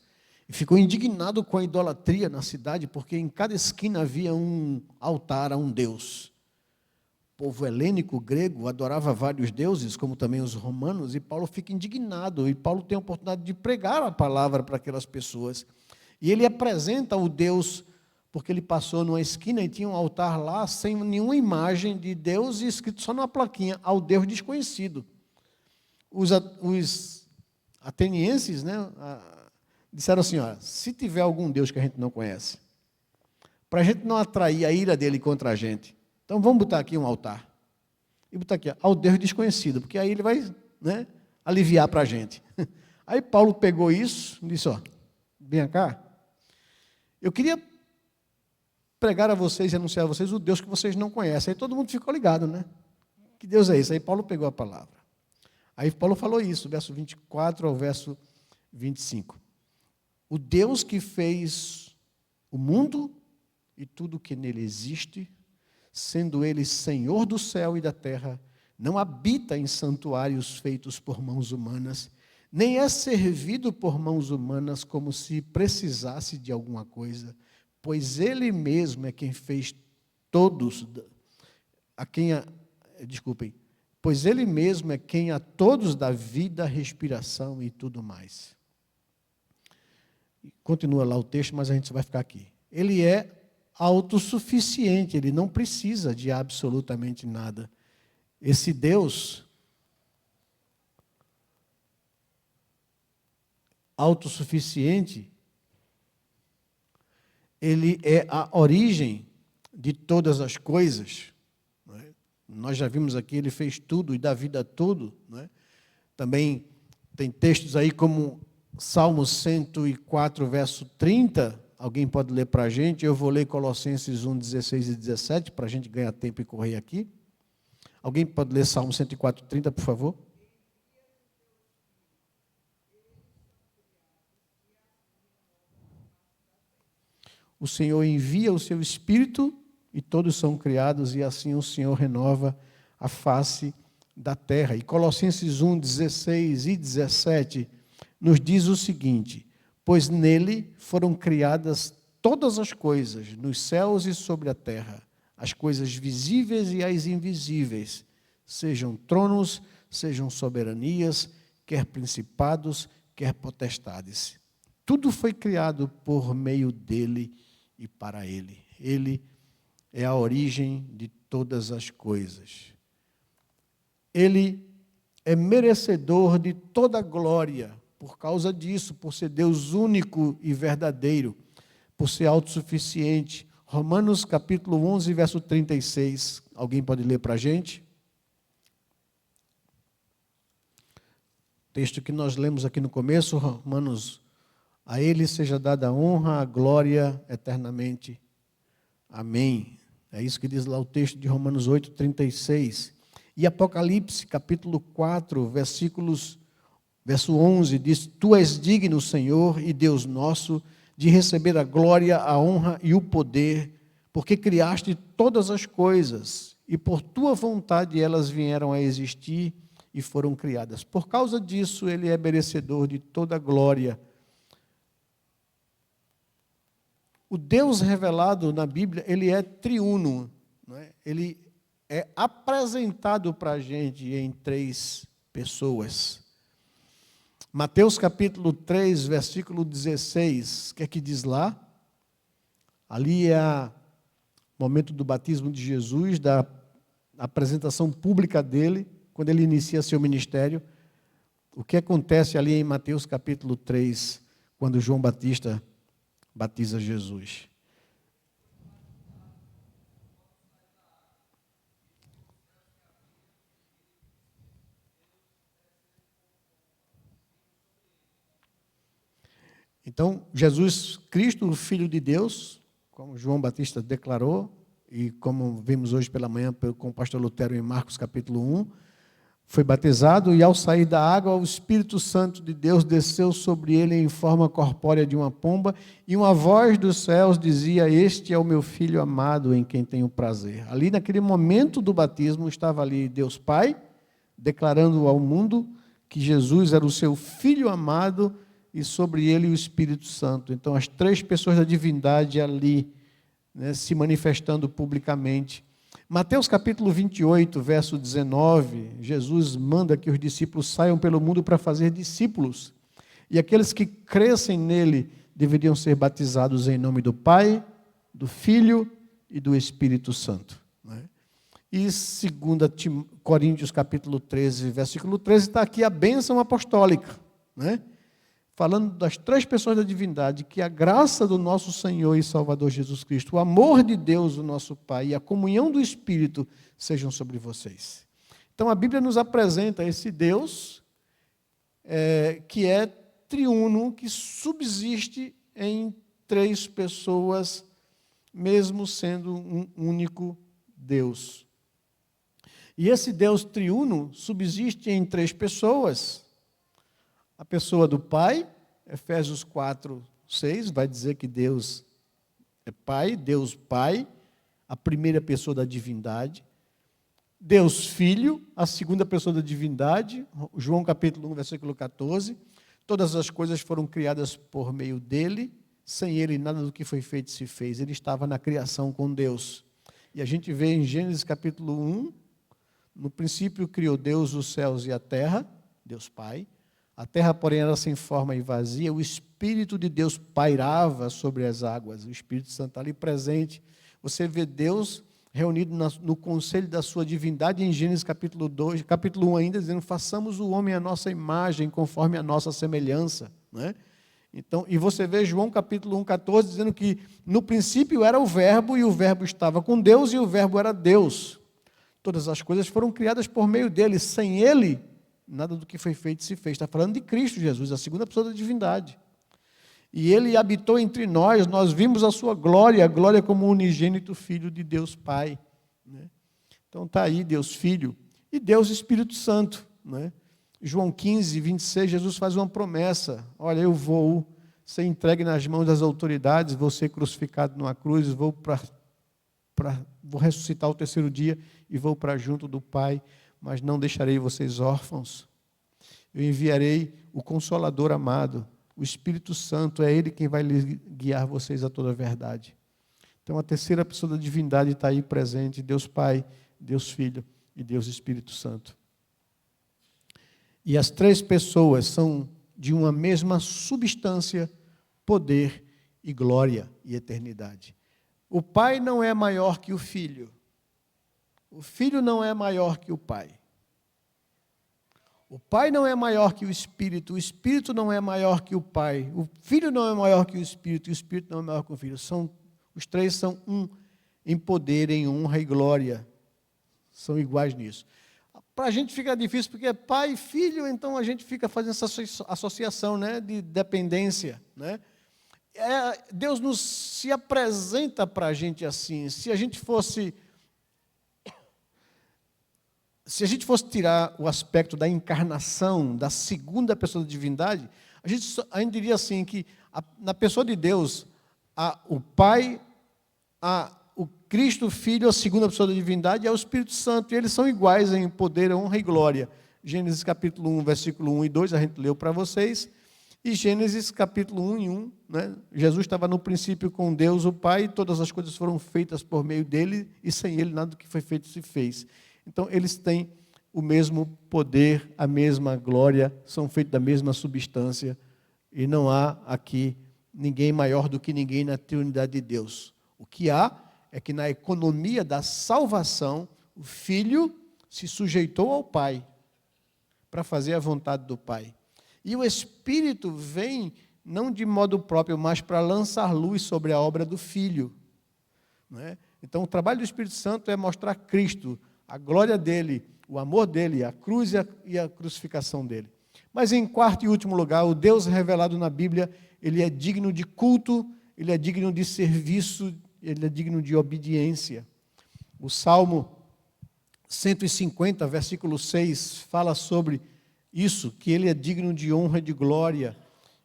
S1: e ficou indignado com a idolatria na cidade, porque em cada esquina havia um altar a um deus. O povo helênico, grego, adorava vários deuses, como também os romanos, e Paulo fica indignado, e Paulo tem a oportunidade de pregar a palavra para aquelas pessoas. E ele apresenta o Deus, porque ele passou numa esquina e tinha um altar lá, sem nenhuma imagem de Deus, e escrito só numa plaquinha, ao Deus desconhecido. Os atenienses, né, disseram assim, olha, se tiver algum Deus que a gente não conhece, para a gente não atrair a ira dele contra a gente, então vamos botar aqui um altar. E botar aqui, ao Deus desconhecido, porque aí ele vai, né, aliviar para a gente. Aí Paulo pegou isso e disse, ó, vem cá, eu queria pregar a vocês e anunciar a vocês o Deus que vocês não conhecem. Aí todo mundo ficou ligado, né? Que Deus é esse? Aí Paulo pegou a palavra. Aí Paulo falou isso, verso 24 ao verso 25. O Deus que fez o mundo e tudo o que nele existe, sendo ele Senhor do céu e da terra, não habita em santuários feitos por mãos humanas, nem é servido por mãos humanas como se precisasse de alguma coisa, pois ele mesmo é quem fez todos, pois ele mesmo é quem a todos dá vida, respiração e tudo mais. Continua lá o texto, mas a gente vai ficar aqui. Ele é autossuficiente, ele não precisa de absolutamente nada. Esse Deus autossuficiente, ele é a origem de todas as coisas. Não é? Nós já vimos aqui, ele fez tudo e dá vida a tudo. Não é? Também tem textos aí como Salmo 104, verso 30. Alguém pode ler para a gente? Eu vou ler Colossenses 1, 16 e 17, para a gente ganhar tempo e correr aqui. Alguém pode ler Salmo 104, 30, por favor? O Senhor envia o seu Espírito e todos são criados, e assim o Senhor renova a face da terra. E Colossenses 1, 16 e 17 nos diz o seguinte: pois nele foram criadas todas as coisas, nos céus e sobre a terra, as coisas visíveis e as invisíveis, sejam tronos, sejam soberanias, quer principados, quer potestades. Tudo foi criado por meio dele e para ele. Ele é a origem de todas as coisas. Ele é merecedor de toda glória, por causa disso, por ser Deus único e verdadeiro, por ser autossuficiente. Romanos capítulo 11, verso 36. Alguém pode ler para a gente? Texto que nós lemos aqui no começo, Romanos: a ele seja dada a honra, a glória eternamente. Amém. É isso que diz lá o texto de Romanos 8, 36. E Apocalipse, capítulo 4, verso 11, diz: tu és digno, Senhor e Deus nosso, de receber a glória, a honra e o poder, porque criaste todas as coisas, e por tua vontade elas vieram a existir e foram criadas. Por causa disso, ele é merecedor de toda a glória. O Deus revelado na Bíblia, ele é triuno, não é? Ele é apresentado para a gente em três pessoas. Mateus capítulo 3, versículo 16, o que é que diz lá? Ali é o momento do batismo de Jesus, da apresentação pública dele, quando ele inicia seu ministério. O que acontece ali em Mateus capítulo 3, quando João Batista batiza Jesus? Então, Jesus Cristo, o Filho de Deus, como João Batista declarou, e como vimos hoje pela manhã com o pastor Lutero em Marcos capítulo 1, foi batizado e ao sair da água, o Espírito Santo de Deus desceu sobre ele em forma corpórea de uma pomba, e uma voz dos céus dizia: este é o meu Filho amado em quem tenho prazer. Ali naquele momento do batismo estava ali Deus Pai, declarando ao mundo que Jesus era o seu Filho amado e sobre ele o Espírito Santo. Então as três pessoas da divindade ali, né, se manifestando publicamente. Mateus capítulo 28, verso 19, Jesus manda que os discípulos saiam pelo mundo para fazer discípulos. E aqueles que crescem nele deveriam ser batizados em nome do Pai, do Filho e do Espírito Santo. E 2 Coríntios capítulo 13, versículo 13, está aqui a bênção apostólica, né? Falando das três pessoas da divindade, que a graça do nosso Senhor e Salvador Jesus Cristo, o amor de Deus, o nosso Pai, e a comunhão do Espírito sejam sobre vocês. Então a Bíblia nos apresenta esse Deus que é triuno, que subsiste em três pessoas mesmo sendo um único Deus. E esse Deus triuno subsiste em três pessoas. A pessoa do Pai, Efésios 4, 6, vai dizer que Deus é Pai, Deus Pai, a primeira pessoa da divindade. Deus Filho, a segunda pessoa da divindade, João capítulo 1, versículo 14. Todas as coisas foram criadas por meio dele, sem ele nada do que foi feito se fez. Ele estava na criação com Deus. E a gente vê em Gênesis capítulo 1, no princípio criou Deus os céus e a terra, Deus Pai. A terra, porém, era sem forma e vazia. O Espírito de Deus pairava sobre as águas. O Espírito Santo está ali presente. Você vê Deus reunido no conselho da sua divindade em Gênesis capítulo 2, capítulo 1 ainda, dizendo, façamos o homem à nossa imagem, conforme a nossa semelhança. Né? Então, e você vê João capítulo 1, 14, dizendo que no princípio era o verbo, e o verbo estava com Deus, e o verbo era Deus. Todas as coisas foram criadas por meio dele. Sem ele, nada do que foi feito se fez. Está falando de Cristo Jesus, a segunda pessoa da divindade. E ele habitou entre nós, nós vimos a sua glória, a glória como unigênito Filho de Deus Pai. Né? Então está aí Deus Filho e Deus Espírito Santo. Né? João 15, 26, Jesus faz uma promessa. Olha, eu vou ser entregue nas mãos das autoridades, vou ser crucificado numa cruz, vou ressuscitar o terceiro dia e vou para junto do Pai, mas não deixarei vocês órfãos. Eu enviarei o Consolador amado, o Espírito Santo, é Ele quem vai guiar vocês a toda a verdade. Então, a terceira pessoa da divindade está aí presente, Deus Pai, Deus Filho e Deus Espírito Santo. E as três pessoas são de uma mesma substância, poder e glória e eternidade. O Pai não é maior que o Filho. O Filho não é maior que o Pai. O Pai não é maior que o Espírito não é maior que o Pai, o Filho não é maior que o Espírito, e o Espírito não é maior que o Filho. Os três são um em poder, em honra e glória. São iguais nisso. Para a gente fica difícil, porque é Pai e Filho, então a gente fica fazendo essa associação, né, de dependência. Né? Deus se apresenta para a gente assim. Se a gente fosse tirar o aspecto da encarnação, da segunda pessoa da divindade, a gente diria assim, que na pessoa de Deus, o Pai, o Cristo, o Filho, a segunda pessoa da divindade, é o Espírito Santo, e eles são iguais em poder, honra e glória. Gênesis capítulo 1, versículo 1 e 2, a gente leu para vocês, e Gênesis capítulo 1 e 1, né? Jesus estava no princípio com Deus, o Pai, e todas as coisas foram feitas por meio dele, e sem ele nada do que foi feito se fez. Então, eles têm o mesmo poder, a mesma glória, são feitos da mesma substância, e não há aqui ninguém maior do que ninguém na triunidade de Deus. O que há é que na economia da salvação, o Filho se sujeitou ao Pai, para fazer a vontade do Pai. E o Espírito vem, não de modo próprio, mas para lançar luz sobre a obra do Filho. Não é? Então, o trabalho do Espírito Santo é mostrar Cristo, a glória dele, o amor dele, a cruz e a crucificação dele. Mas em quarto e último lugar, o Deus revelado na Bíblia, ele é digno de culto, ele é digno de serviço, ele é digno de obediência. O Salmo 150, versículo 6, fala sobre isso, que ele é digno de honra e de glória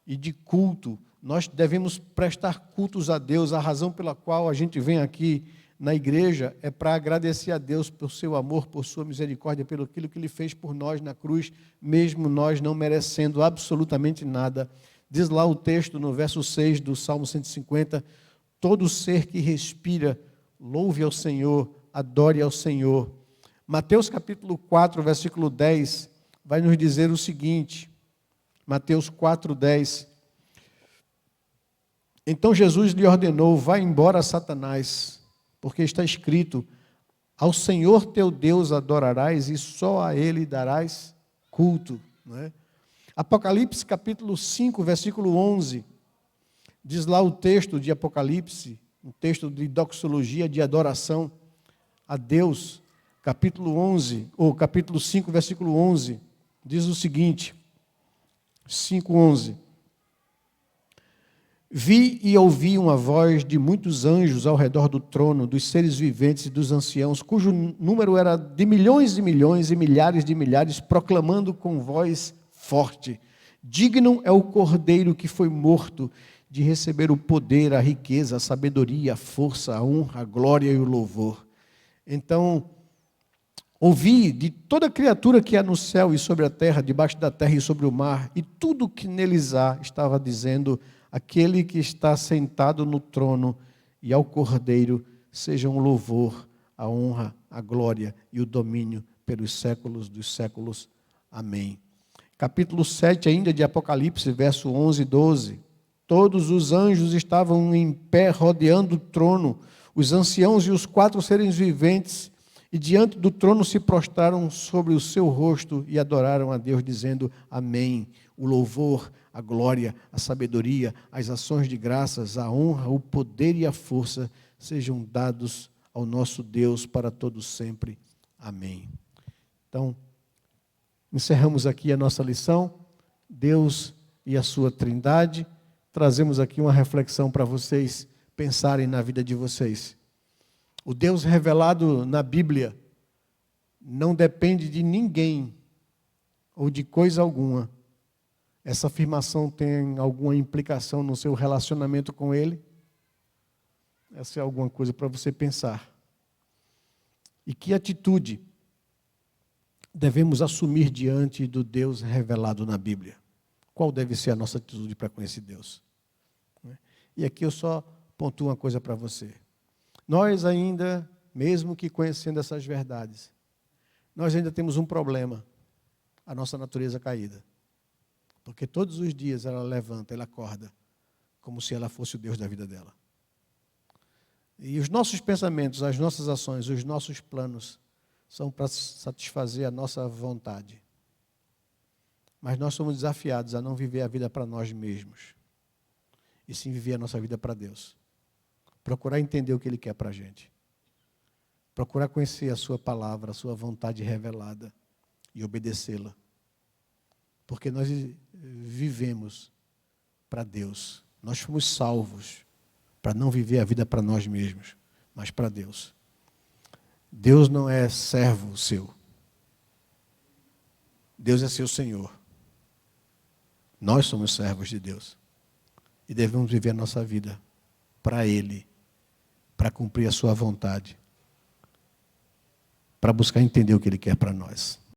S1: e de culto. Nós devemos prestar cultos a Deus, a razão pela qual a gente vem aqui na igreja é para agradecer a Deus por seu amor, por sua misericórdia, pelo aquilo que Ele fez por nós na cruz, mesmo nós não merecendo absolutamente nada. Diz lá o texto no verso 6 do Salmo 150, todo ser que respira, louve ao Senhor, adore ao Senhor. Mateus capítulo 4, versículo 10, vai nos dizer o seguinte, Mateus 4, 10. Então Jesus lhe ordenou, vá embora, Satanás, porque está escrito, ao Senhor teu Deus adorarás e só a Ele darás culto. Não é? Apocalipse capítulo 5, versículo 11, diz lá o texto de Apocalipse, um texto de doxologia, de adoração a Deus, capítulo 11, ou capítulo 5, versículo 11, diz o seguinte, 5:11, Vi e ouvi uma voz de muitos anjos ao redor do trono, dos seres viventes e dos anciãos, cujo número era de milhões e milhares de milhares, proclamando com voz forte: digno é o Cordeiro que foi morto de receber o poder, a riqueza, a sabedoria, a força, a honra, a glória e o louvor. Então, ouvi de toda criatura que há no céu e sobre a terra, debaixo da terra e sobre o mar, e tudo que neles há, estava dizendo: aquele que está sentado no trono e ao Cordeiro, sejam o louvor, a honra, a glória e o domínio pelos séculos dos séculos. Amém. Capítulo 7 ainda de Apocalipse, verso 11 e 12. Todos os anjos estavam em pé rodeando o trono, os anciãos e os 4 seres viventes, e diante do trono se prostraram sobre o seu rosto e adoraram a Deus, dizendo: amém. O louvor, a glória, a sabedoria, as ações de graças, a honra, o poder e a força sejam dados ao nosso Deus para todos sempre. Amém. Então, encerramos aqui a nossa lição, Deus e a sua Trindade. Trazemos aqui uma reflexão para vocês pensarem na vida de vocês. O Deus revelado na Bíblia não depende de ninguém ou de coisa alguma. Essa afirmação tem alguma implicação no seu relacionamento com Ele? Essa é alguma coisa para você pensar. E que atitude devemos assumir diante do Deus revelado na Bíblia? Qual deve ser a nossa atitude para com esse Deus? E aqui eu só pontuo uma coisa para você. Nós ainda, mesmo que conhecendo essas verdades, nós ainda temos um problema: a nossa natureza caída. Porque todos os dias ela levanta, ela acorda, como se ela fosse o Deus da vida dela. E os nossos pensamentos, as nossas ações, os nossos planos são para satisfazer a nossa vontade. Mas nós somos desafiados a não viver a vida para nós mesmos, e sim viver a nossa vida para Deus. Procurar entender o que Ele quer para a gente. Procurar conhecer a sua palavra, a sua vontade revelada e obedecê-la. Porque nós vivemos para Deus. Nós fomos salvos para não viver a vida para nós mesmos, mas para Deus. Deus não é servo seu. Deus é seu Senhor. Nós somos servos de Deus. E devemos viver a nossa vida para Ele, para cumprir a sua vontade, para buscar entender o que Ele quer para nós.